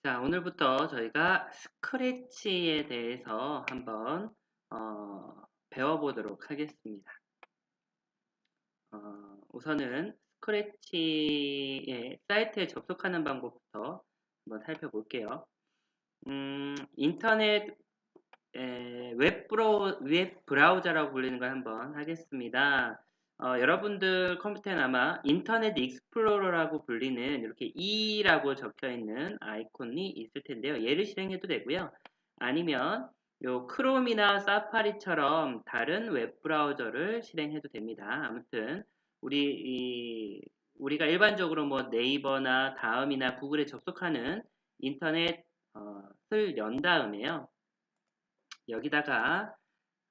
자, 오늘부터 저희가 스크래치에 대해서 한번 배워보도록 하겠습니다. 우선은 스크래치의 사이트에 접속하는 방법부터 한번 살펴볼게요. 인터넷 웹 브라우저라고 불리는 걸 한번 하겠습니다. 여러분들 컴퓨터에 아마 인터넷 익스플로러라고 불리는 이렇게 E라고 적혀 있는 아이콘이 있을 텐데요. 얘를 실행해도 되고요. 아니면 요 크롬이나 사파리처럼 다른 웹 브라우저를 실행해도 됩니다. 아무튼 우리가 일반적으로 뭐 네이버나 다음이나 구글에 접속하는 인터넷을 연 다음에요. 여기다가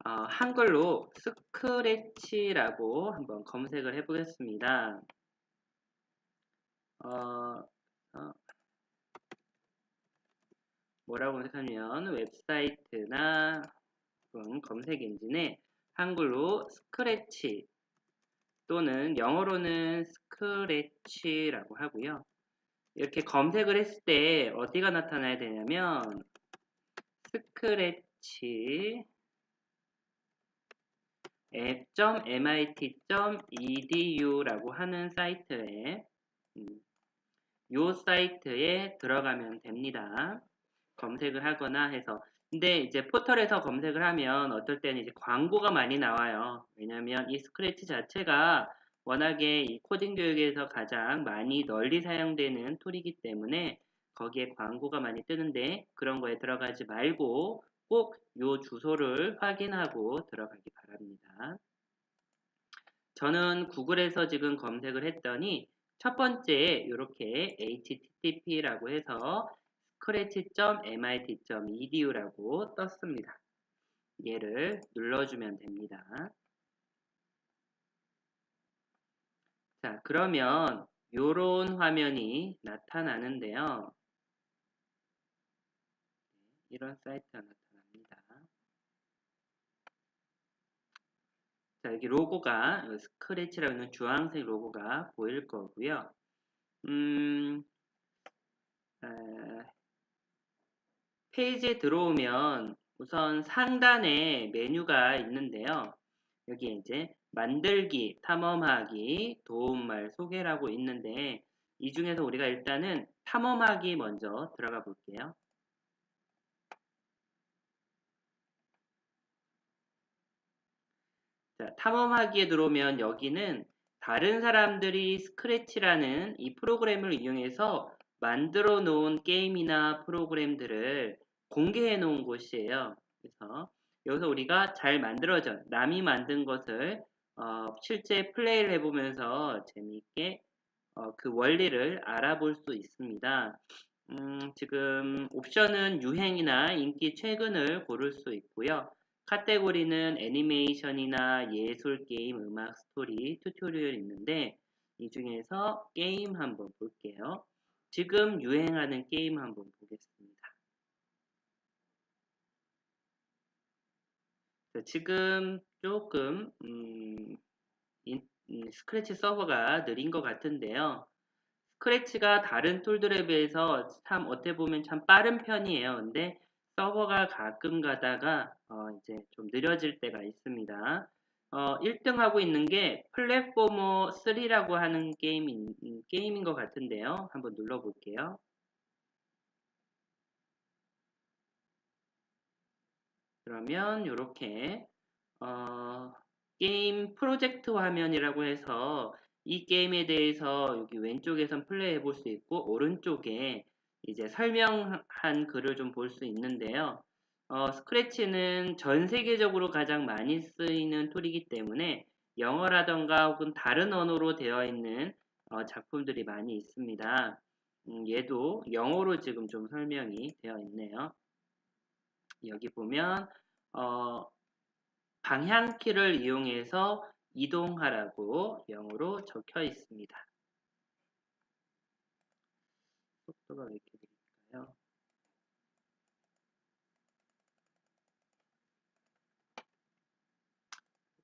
한글로 스크래치라고 한번 검색을 해보겠습니다. 뭐라고 검색하면 웹사이트나 검색 엔진에 한글로 스크래치 또는 영어로는 스크래치라고 하고요. 이렇게 검색을 했을 때 어디가 나타나야 되냐면 스크래치 app.mit.edu라고 하는 사이트에 요 사이트에 들어가면 됩니다. 검색을 하거나 해서. 근데 이제 포털에서 검색을 하면 어떨 때는 이제 광고가 많이 나와요. 왜냐면 이 스크래치 자체가 워낙에 이 코딩 교육에서 가장 많이 널리 사용되는 툴이기 때문에 거기에 광고가 많이 뜨는데 그런 거에 들어가지 말고 꼭 요 주소를 확인하고 들어가기 바랍니다. 저는 구글에서 지금 검색을 했더니 첫 번째 이렇게 http라고 해서 scratch.mit.edu라고 떴습니다. 얘를 눌러주면 됩니다. 자, 그러면 요런 화면이 나타나는데요. 이런 사이트가 나타납니다. 자, 여기 로고가 스크래치라고 있는 주황색 로고가 보일 거고요. 페이지에 들어오면 우선 상단에 메뉴가 있는데요. 여기에 이제 만들기, 탐험하기, 도움말, 소개라고 있는데 이 중에서 우리가 일단은 탐험하기 먼저 들어가 볼게요. 자, 탐험하기에 들어오면 여기는 다른 사람들이 스크래치라는 이 프로그램을 이용해서 만들어 놓은 게임이나 프로그램들을 공개해 놓은 곳이에요. 그래서 여기서 우리가 잘 만들어져 남이 만든 것을 실제 플레이를 해보면서 재미있게 그 원리를 알아볼 수 있습니다. 지금 옵션은 유행이나 인기 최근을 고를 수 있고요. 카테고리는 애니메이션이나 예술, 게임, 음악, 스토리, 튜토리얼 있는데 이 중에서 게임 한번 볼게요. 지금 유행하는 게임 한번 보겠습니다. 지금 조금 스크래치 서버가 느린 것 같은데요. 스크래치가 다른 툴들에 비해서 참 어떻게 보면 참 빠른 편이에요. 근데 서버가 가끔 가다가 이제 좀 느려질 때가 있습니다. 1등 하고 있는 게 플랫포머 3라고 하는 게임인 것 같은데요. 한번 눌러볼게요. 그러면 이렇게 게임 프로젝트 화면이라고 해서 이 게임에 대해서 여기 왼쪽에선 플레이 해볼 수 있고 오른쪽에 이제 설명한 글을 좀 볼 수 있는데요. 스크래치는 전 세계적으로 가장 많이 쓰이는 툴이기 때문에 영어라던가 혹은 다른 언어로 되어 있는 작품들이 많이 있습니다. 얘도 영어로 지금 좀 설명이 되어 있네요. 여기 보면 어, 방향키를 이용해서 이동하라고 영어로 적혀 있습니다. 속도가 왜 이렇게 느릴까요?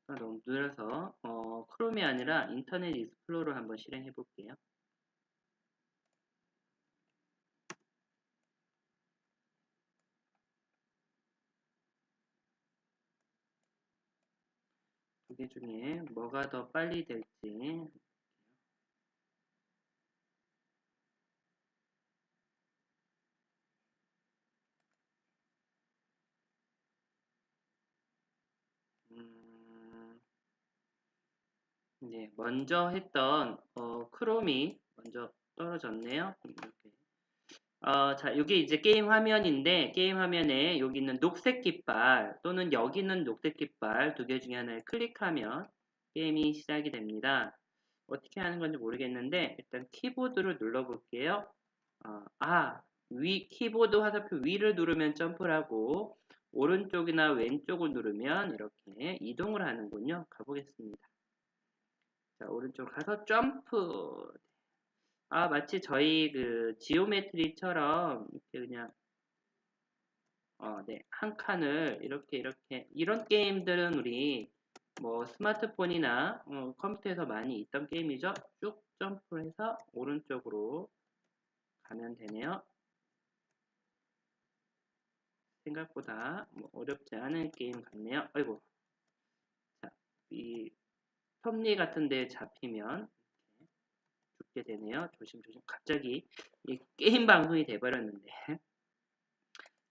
너무 느려서 크롬이 아니라 인터넷 익스플로러 한번 실행해 볼게요. 개 중에 뭐가 더 빨리 될지. 이제 먼저 했던 크롬이 먼저 떨어졌네요. 이렇게. 자, 여기 이제 게임 화면인데 게임 화면에 여기 있는 녹색 깃발 또는 여기 있는 녹색 깃발 두 개 중에 하나를 클릭하면 게임이 시작이 됩니다. 어떻게 하는 건지 모르겠는데 일단 키보드를 눌러 볼게요. 키보드 화살표 위를 누르면 점프를 하고 오른쪽이나 왼쪽을 누르면 이렇게 이동을 하는군요. 가보겠습니다. 자, 오른쪽 가서 점프. 마치 저희 그 지오메트리처럼 이렇게 그냥 네, 한 칸을 이렇게 이런 게임들은 우리 뭐 스마트폰이나 컴퓨터에서 많이 있던 게임이죠. 쭉 점프해서 오른쪽으로 가면 되네요. 생각보다 뭐 어렵지 않은 게임 같네요. 아이고, 자, 이 톱니 같은 데 잡히면 죽게 되네요. 조심조심. 갑자기 이 게임 방송이 돼버렸는데.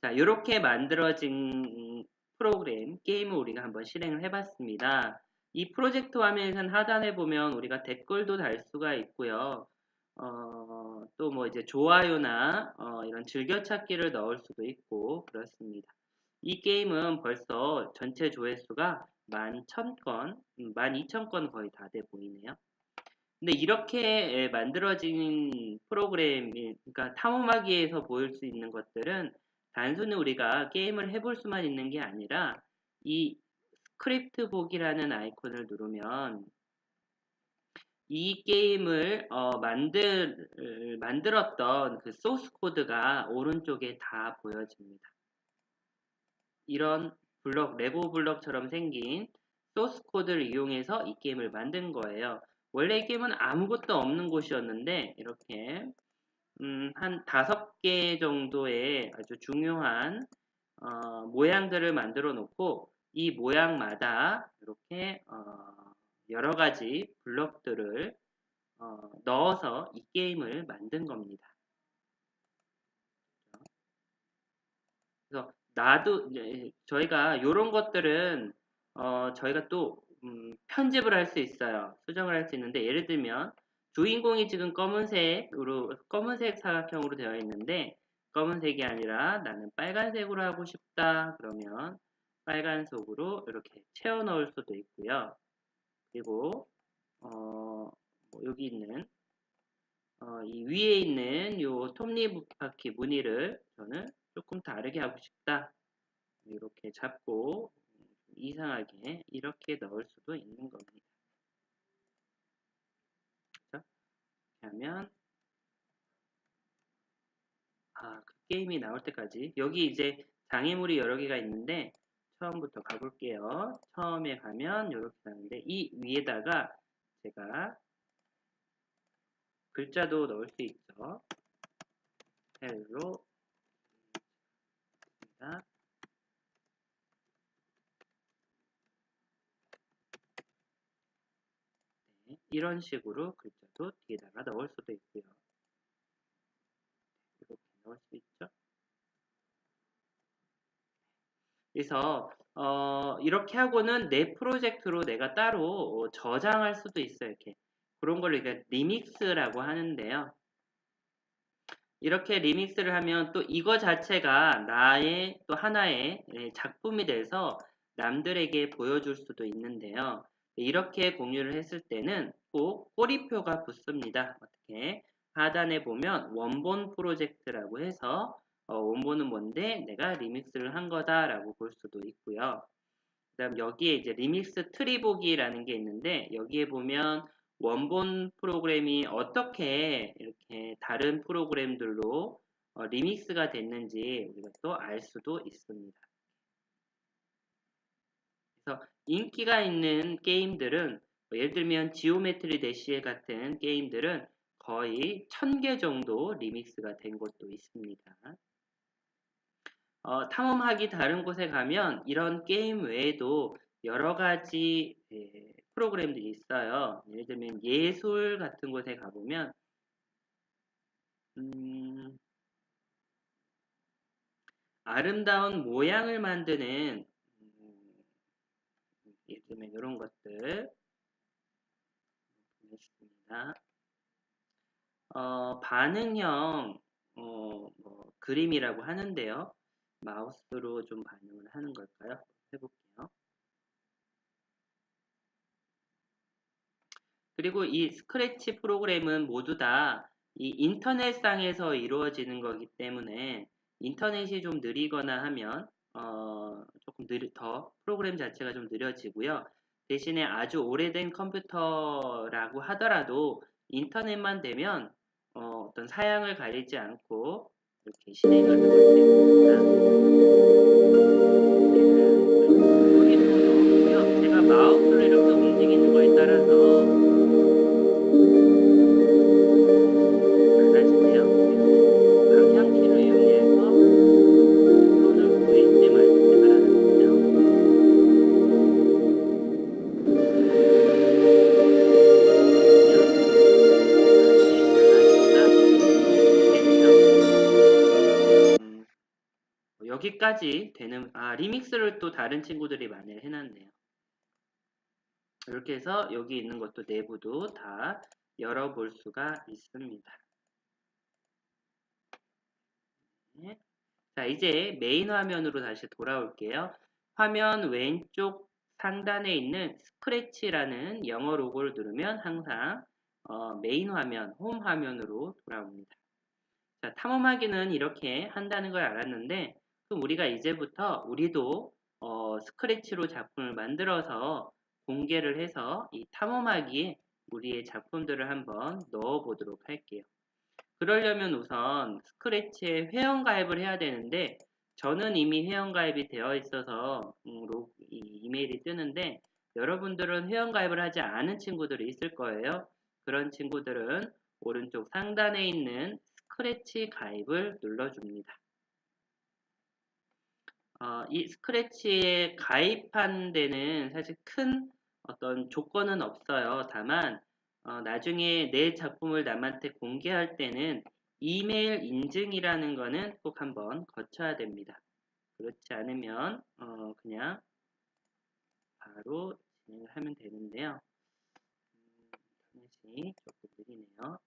자, 이렇게 만들어진 프로그램, 게임을 우리가 한번 실행을 해봤습니다. 이 프로젝트 화면에선 하단에 보면 우리가 댓글도 달 수가 있고요. 또 뭐 이제 좋아요나 이런 즐겨찾기를 넣을 수도 있고 그렇습니다. 이 게임은 벌써 전체 조회수가 11,000건, 12,000건 거의 다 돼 보이네요. 근데 이렇게 만들어진 프로그램, 그러니까 탐험하기에서 보일 수 있는 것들은 단순히 우리가 게임을 해볼 수만 있는 게 아니라 이 스크립트 보기라는 아이콘을 누르면 이 게임을 만들었던 그 소스 코드가 오른쪽에 다 보여집니다. 이런 레고 블럭처럼 생긴 소스 코드를 이용해서 이 게임을 만든 거예요. 원래 이 게임은 아무것도 없는 곳이었는데 이렇게 한 5개 정도의 아주 중요한 모양들을 만들어 놓고 이 모양마다 이렇게 여러 가지 블럭들을 넣어서 이 게임을 만든 겁니다. 그래서 저희가 이런 것들은 저희가 또 편집을 할 수 있어요. 수정을 할 수 있는데 예를 들면 주인공이 지금 검은색 사각형으로 되어 있는데 검은색이 아니라 나는 빨간색으로 하고 싶다. 그러면 빨간색으로 이렇게 채워 넣을 수도 있고요. 그리고 뭐 여기 있는 이 위에 있는 요 톱니바퀴 무늬를 저는 조금 다르게 하고 싶다. 이렇게 잡고 이상하게 이렇게 넣을 수도 있는 겁니다. 그렇죠? 하면 그 게임이 나올 때까지 여기 이제 장애물이 여러 개가 있는데 처음부터 가볼게요. 처음에 가면 이렇게 나오는데 이 위에다가 제가 글자도 넣을 수 있죠. 헬로 네, 이런 식으로 글자도 뒤에다가 넣을 수도 있고요. 이렇게 넣을 수 있죠. 그래서 이렇게 하고는 내 프로젝트로 내가 따로 저장할 수도 있어요. 이렇게 그런 걸 우리가 리믹스라고 하는데요. 이렇게 리믹스를 하면 또 이거 자체가 나의 또 하나의 작품이 돼서 남들에게 보여줄 수도 있는데요. 이렇게 공유를 했을 때는 꼭 꼬리표가 붙습니다. 어떻게? 하단에 보면 원본 프로젝트라고 해서 원본은 뭔데 내가 리믹스를 한 거다라고 볼 수도 있고요. 그 다음 여기에 이제 리믹스 트리 보기라는 게 있는데 여기에 보면 원본 프로그램이 어떻게 이렇게 다른 프로그램들로 리믹스가 됐는지 우리가 또 알 수도 있습니다. 그래서 인기가 있는 게임들은 예를 들면 지오메트리 대시에 같은 게임들은 거의 1000개 정도 리믹스가 된 것도 있습니다. 탐험하기 다른 곳에 가면 이런 게임 외에도 여러 가지 프로그램들이 있어요. 예를 들면 예술 같은 곳에 가보면 아름다운 모양을 만드는 예를 들면 이런 것들 보겠습니다. 반응형 뭐 그림이라고 하는데요. 마우스로 좀 반응을 하는 걸까요? 해볼게요. 그리고 이 스크래치 프로그램은 모두 다 이 인터넷상에서 이루어지는 거기 때문에 인터넷이 좀 느리거나 하면 조금 더 프로그램 자체가 좀 느려지고요. 대신에 아주 오래된 컴퓨터라고 하더라도 인터넷만 되면 어떤 사양을 가리지 않고 이렇게 실행을 해볼 수 있습니다. 소리도 넣었고요. 제가 마우스를 이렇게 움직이는 거에 따라서 달라지네요. 그리고 방향키를 이용해서 손을 보이지 말지 말아주세요. 여기까지 되는 리믹스를 또 다른 친구들이 많이 해놨네요. 이렇게 해서 여기 있는 것도 내부도 다 열어볼 수가 있습니다. 네. 자, 이제 메인 화면으로 다시 돌아올게요. 화면 왼쪽 상단에 있는 스크래치라는 영어 로고를 누르면 항상 메인 화면, 홈 화면으로 돌아옵니다. 자, 탐험하기는 이렇게 한다는 걸 알았는데 그럼 우리가 이제부터 우리도 스크래치로 작품을 만들어서 공개를 해서 이 탐험하기에 우리의 작품들을 한번 넣어보도록 할게요. 그러려면 우선 스크래치에 회원가입을 해야 되는데 저는 이미 회원가입이 되어 있어서 이메일이 뜨는데 여러분들은 회원가입을 하지 않은 친구들이 있을 거예요. 그런 친구들은 오른쪽 상단에 있는 스크래치 가입을 눌러줍니다. 이 스크래치에 가입한 데는 사실 큰 어떤 조건은 없어요. 다만 나중에 내 작품을 남한테 공개할 때는 이메일 인증이라는 거는 꼭 한번 거쳐야 됩니다. 그렇지 않으면 그냥 바로 진행을 하면 되는데요. 인터넷이 조금 느리네요.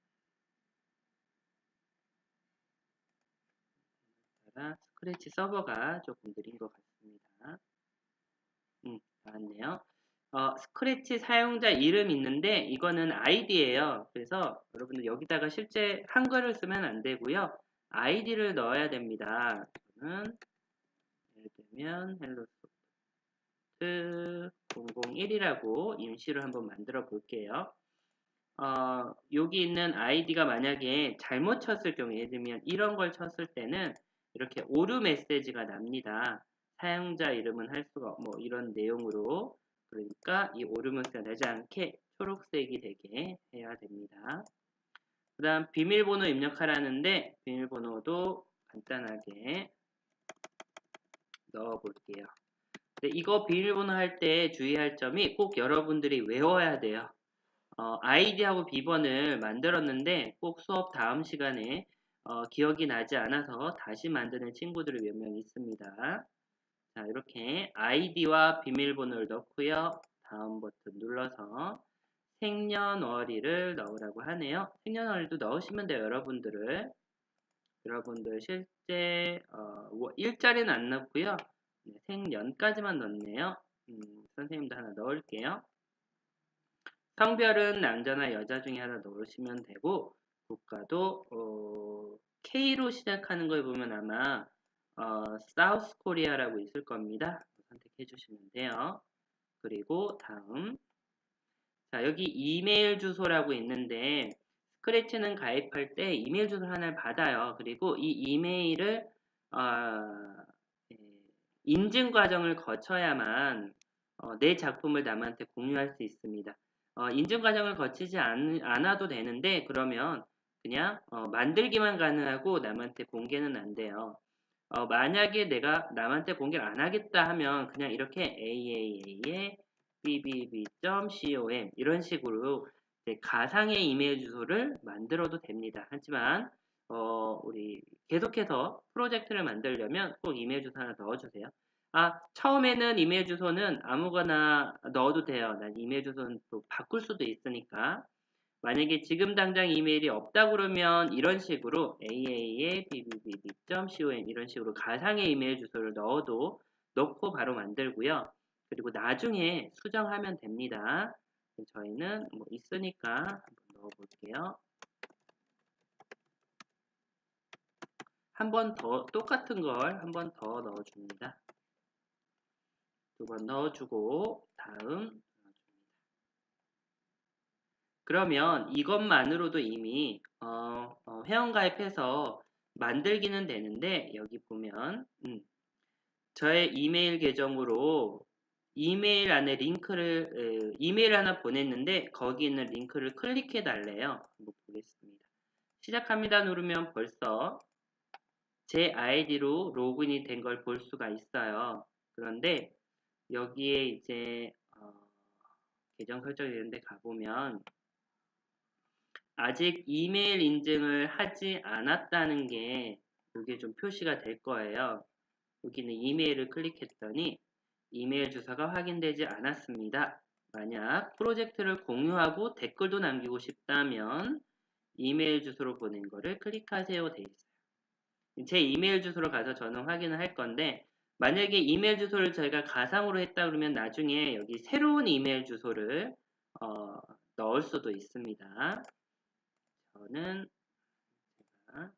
스크래치 서버가 조금 느린 것 같습니다. 나왔네요. 스크래치 사용자 이름 있는데 이거는 아이디예요. 그래서 여러분들 여기다가 실제 한글을 쓰면 안 되고요. 아이디를 넣어야 됩니다. 저는 예를 들면 헬로소프트 001이라고 임시로 한번 만들어 볼게요. 여기 있는 아이디가 만약에 잘못 쳤을 경우 예를 들면 이런 걸 쳤을 때는 이렇게 오류 메시지가 납니다. 사용자 이름은 할 수가 뭐 이런 내용으로 그러니까 이 오류 메시지가 나지 않게 초록색이 되게 해야 됩니다. 그 다음 비밀번호 입력하라는데 비밀번호도 간단하게 넣어 볼게요. 근데 이거 비밀번호 할 때 주의할 점이 꼭 여러분들이 외워야 돼요. 아이디하고 비번을 만들었는데 꼭 수업 다음 시간에 기억이 나지 않아서 다시 만드는 친구들이 몇 명 있습니다. 자, 이렇게 아이디와 비밀번호를 넣고요. 다음 버튼 눌러서 생년월일을 넣으라고 하네요. 생년월일도 넣으시면 돼요. 여러분들 실제 일자리는 안 넣고요. 네, 생년까지만 넣네요. 선생님도 하나 넣을게요. 성별은 남자나 여자 중에 하나 넣으시면 되고 국가도 K로 시작하는 걸 보면 아마 사우스 코리아라고 있을 겁니다. 선택해 주시면 돼요. 그리고 다음 자 여기 이메일 주소라고 있는데 스크래치는 가입할 때 이메일 주소를 하나를 받아요. 그리고 이 이메일을 인증 과정을 거쳐야만 내 작품을 남한테 공유할 수 있습니다. 인증 과정을 거치지 않아도 되는데 그러면 그냥 만들기만 가능하고 남한테 공개는 안 돼요. 만약에 내가 남한테 공개를 안 하겠다 하면 그냥 이렇게 AAA의 bbb.com 이런 식으로 이제 가상의 이메일 주소를 만들어도 됩니다. 하지만 우리 계속해서 프로젝트를 만들려면 꼭 이메일 주소 하나 넣어주세요. 처음에는 이메일 주소는 아무거나 넣어도 돼요. 난 이메일 주소는 또 바꿀 수도 있으니까. 만약에 지금 당장 이메일이 없다 그러면 이런 식으로 aa의 bbb.com 이런 식으로 가상의 이메일 주소를 넣고 바로 만들고요. 그리고 나중에 수정하면 됩니다. 저희는 뭐 있으니까 한번 넣어볼게요. 한 번 더 똑같은 걸 한 번 더 넣어줍니다. 두 번 넣어주고 다음 그러면 이것만으로도 이미 회원가입해서 만들기는 되는데 여기 보면 저의 이메일 계정으로 이메일 안에 이메일 하나 보냈는데 거기 있는 링크를 클릭해 달래요. 한번 보겠습니다. 시작합니다 누르면 벌써 제 아이디로 로그인이 된 걸 볼 수가 있어요. 그런데 여기에 이제 계정 설정이 되는데 가보면 아직 이메일 인증을 하지 않았다는 게 이게 좀 표시가 될 거예요. 여기는 이메일을 클릭했더니 이메일 주소가 확인되지 않았습니다. 만약 프로젝트를 공유하고 댓글도 남기고 싶다면 이메일 주소로 보낸 거를 클릭하세요 돼 있어요. 제 이메일 주소로 가서 저는 확인을 할 건데 만약에 이메일 주소를 저희가 가상으로 했다 그러면 나중에 여기 새로운 이메일 주소를 넣을 수도 있습니다. 저는 제가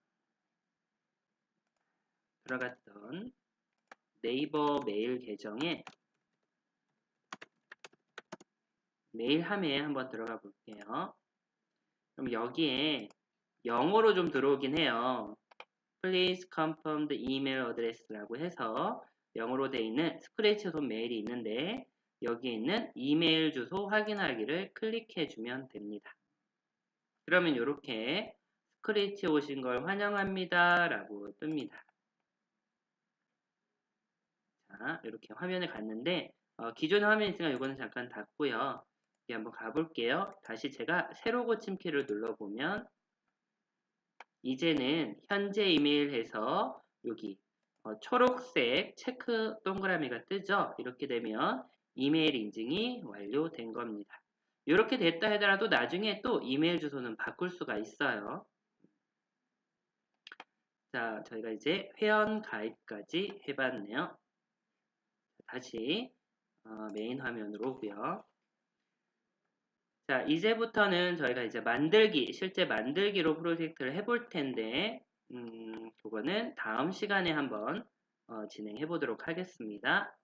들어갔던 네이버 메일 계정에 메일함에 한번 들어가 볼게요. 그럼 여기에 영어로 좀 들어오긴 해요. Please confirm the email address라고 해서 영어로 되어 있는 스크래치 홈 메일이 있는데 여기에 있는 이메일 주소 확인하기를 클릭해 주면 됩니다. 그러면 이렇게 스크래치 오신 걸 환영합니다 라고 뜹니다. 자, 이렇게 화면에 갔는데 기존의 화면이 있으니까 이거는 잠깐 닫고요. 여기 한번 가볼게요. 다시 제가 새로 고침 키를 눌러보면 이제는 현재 이메일 해서 여기 초록색 체크 동그라미가 뜨죠. 이렇게 되면 이메일 인증이 완료된 겁니다. 이렇게 됐다 하더라도 나중에 또 이메일 주소는 바꿀 수가 있어요. 자, 저희가 이제 회원 가입까지 해봤네요. 다시 메인 화면으로 오고요. 자, 이제부터는 저희가 이제 실제 만들기로 프로젝트를 해볼 텐데, 그거는 다음 시간에 한번 진행해 보도록 하겠습니다.